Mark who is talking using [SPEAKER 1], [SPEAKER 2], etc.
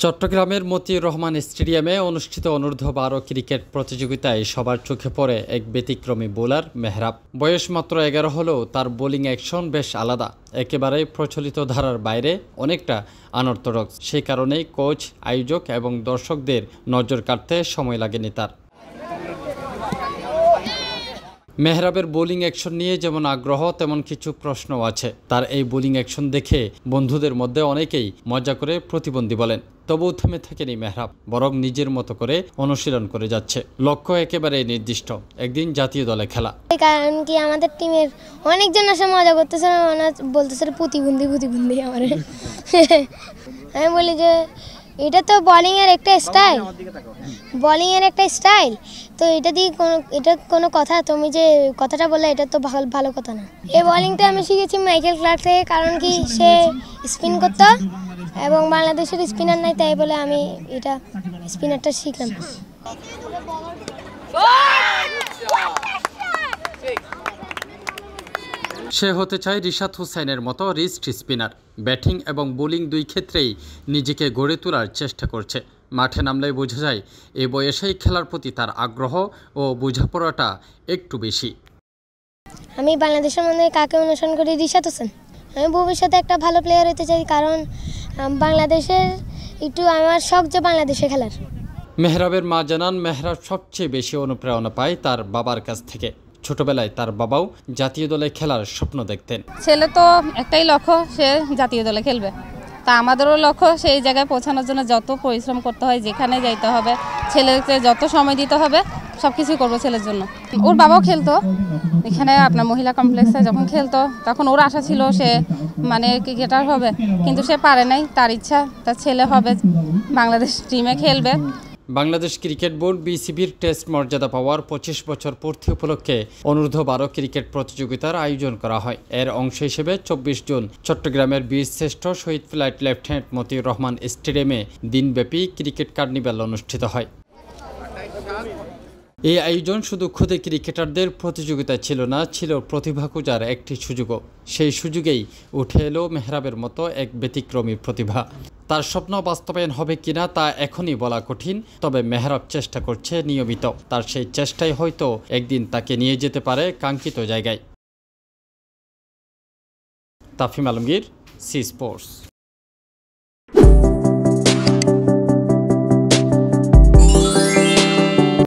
[SPEAKER 1] চট্টগ্রামের মতিউর রহমান স্টেডিয়ামে অনুষ্ঠিত অনূর্ধ্ব ১২ ক্রিকেট প্রতিযোগিতায় সবার চোখে পড়ে এক ব্যতিক্রমী বোলার মেহরাব। বয়স মাত্র ১১ হলেও তার বোলিং অ্যাকশন বেশ আলাদা, একেবারেই প্রচলিত ধারার বাইরে, অনেকটা আনঅর্থোডক্স। সেই কারণেই কোচ, আয়োজক এবং দর্শকদের নজর কাটতে সময় লাগেনি তার। মেহরাবের বোলিং অ্যাকশন নিয়ে যেমন আগ্রহ, তেমন কিছু প্রশ্নও আছে। তার এই বোলিং অ্যাকশন দেখে বন্ধুদের মধ্যে অনেকেই মজা করে প্রতিবন্ধী বলেন। তবুও থেমে থাকেনি মেহরাব, বরং নিজের মতো করে অনুশীলন করে যাচ্ছে। লক্ষ্য একেবারে নির্দিষ্ট, একদিন জাতীয় দলে খেলা।
[SPEAKER 2] কারণ কি আমাদের টিমের অনেকজন এসে মজা করতেছে, বলতেছে প্রতিবন্ধী প্রতিবন্ধী আমার। আমি বলি যে এটা তো বোলিংয়ের একটা স্টাইল, তো এটা দিয়ে কোনো কথা, তুমি যে কথাটা বললে এটা তো ভালো কথা না। এই বোলিংটা আমি শিখেছি মাইকেল ক্লার্ক থেকে, কারণ কি সে স্পিন করতো এবং বাংলাদেশের স্পিনার নাই, তাই বলে আমি এটা স্পিনারটা শিখলাম।
[SPEAKER 1] সে হতে চায় রিশাদ হোসাইনের মতো রিস্ট স্পিনার। ব্যাটিং এবং বোলিং দুই ক্ষেত্রেই নিজেকে গড়ে তোলার চেষ্টা করছে। মাঠে নামলেই বোঝা যায় এই বয়সেই খেলার প্রতি তার আগ্রহ ও বোঝাপড়াটা একটু বেশি।
[SPEAKER 2] আমি বাংলাদেশের মধ্যে কাকে অনুসরণ করি? রিশাদ হোসেন। আমি ভবিষ্যতে একটা ভালো প্লেয়ার হতে চাই, কারণ বাংলাদেশের একটু আমার শখ যে বাংলাদেশে খেলার।
[SPEAKER 1] মেহরাবের মা জানান, মেহরাব সবচেয়ে বেশি অনুপ্রেরণা পায় তার বাবার কাছ থেকে। ছোটবেলায় তার বাবাও জাতীয় দলে খেলার স্বপ্ন দেখতেন।
[SPEAKER 3] ছেলে তো একটাই লক্ষ্য, সে জাতীয় দলে খেলবে। তা আমাদেরও লক্ষ্য সেই জায়গায় পৌঁছানোর জন্য যত পরিশ্রম করতে হয়, যেখানে যাইতে হবে, ছেলেকে যত সময় দিতে হবে, সব কিছুই করবো ছেলের জন্য। ওর বাবাও খেলতো এখানে আপনার মহিলা কমপ্লেক্সে, যখন খেলতো তখন ওর আশা ছিল সে ক্রিকেটার হবে, কিন্তু সে পারে নাই। তার ইচ্ছা তার ছেলে হবে, বাংলাদেশ টিমে খেলবে।
[SPEAKER 1] বাংলাদেশ ক্রিকেট বোর্ড বিসিবির টেস্ট মর্যাদা পাওয়ার ২৫ বছর পূর্তি উপলক্ষে অনূর্ধ্ব ১২ ক্রিকেট প্রতিযোগিতার আয়োজন করা হয়। এর অংশ হিসেবে ২৪ জুন চট্টগ্রামের বীরশ্রেষ্ঠ শহীদ ফ্লাইট লেফটেন্যান্ট মতিউর রহমান স্টেডিয়ামে দিনব্যাপী ক্রিকেট কার্নিভাল অনুষ্ঠিত হয়। এই আয়োজন শুধু খুদে ক্রিকেটারদের প্রতিযোগিতা ছিল না, ছিল প্রতিভা খোঁজার একটি সুযোগও। সেই সুযোগেই উঠে এলো মেহরাবের মতো এক ব্যতিক্রমী প্রতিভা। তার স্বপ্ন বাস্তবায়ন হবে কিনা তা এখনই বলা কঠিন, তবে মেহরাব চেষ্টা করছে নিয়মিত। তার সেই চেষ্টাই হয়তো একদিন তাকে নিয়ে যেতে পারে কাঙ্ক্ষিত জায়গায়। Tafim Alamgir, C sports.